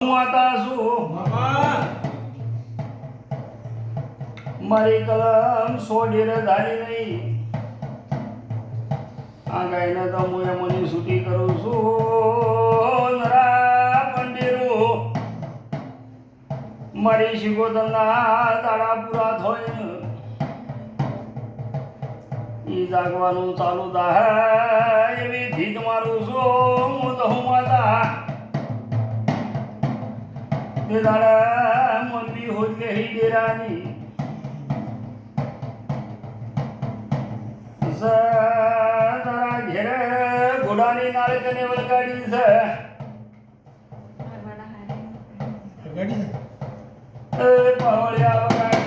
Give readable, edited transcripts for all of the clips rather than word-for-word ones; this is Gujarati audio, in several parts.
માતા છું મારી કલમ સોડેર ધારી નહીં આ ગાયને તો હું એમની છૂટી કરું છું નરા પંડેરું મારી શિકોતરના દાડા પૂરા થાય ઈ જાગવાનું ચાલુ થાય એવી ધીક મારું છું હું તો હું માતા દાડા મનવી હોજે હી ડેરાની તારા ઘેરે ઘોડાની નાળ કને વલગાડી છે પાવળિયા વગાડે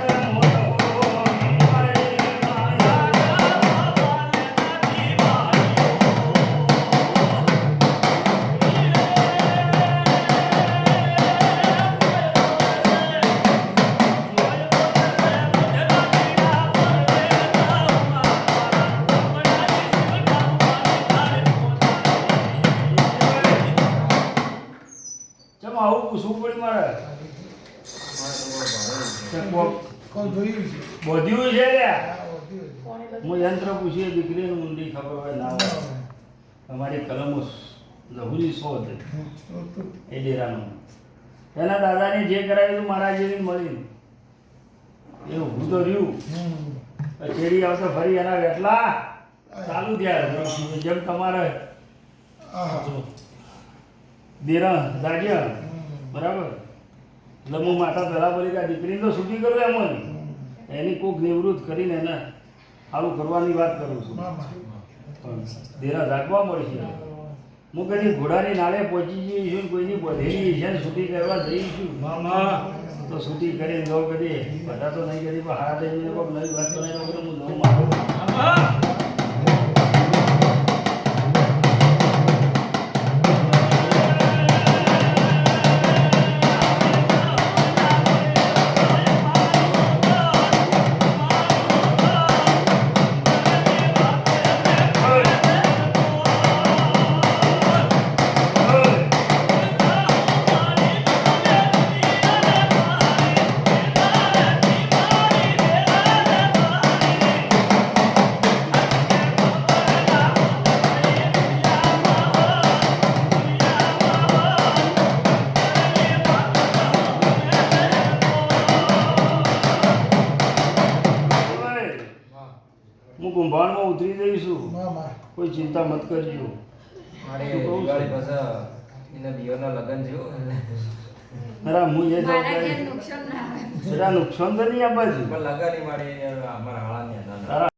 આવું પૂછવું પડી મારે બધું છે હું યંત્ર પૂછીએ દીકરીને ઊંડી ખબર હોય ના હોય અમારી કલમો લહુરી સો હતી એ ડેરાનું એના દાદાને જે કરાવ્યું હતું મારા જેવી મળી એવું હું તો રહ્યું ચેડી આવતો ફરી એના વેટલા ચાલુ થયા જેમ તમારે દેરા જાગ્યા બરાબર એટલે હું માતા પહેલાં બોલી કે દીકરીને તો છૂટી કરું એમ એની કોઈક નિવૃત્ત કરીને એને સારું કરવાની વાત કરું છું દેરા જાગવા મળશે હું કદી ઘોડાની નાળે પહોંચી જઈએ છું કોઈની બધેલી છે ને છૂટી કરવા જઈશું તો છૂટી કરીને જો કદી બધા તો નહીં કરી પણ હાથ જઈને કોઈક નવી વાત બનાવી વગર હું જવું મારું હું કુંભારમાં ઉતરી જઈશું કોઈ ચિંતા મત કરજો મારે દિવાળી પછી એના દિયોના લગન થયું નરા હું એ નુકસાન તો નહીં આપવા છું પણ લગન મારે અમારા હાળાની હતા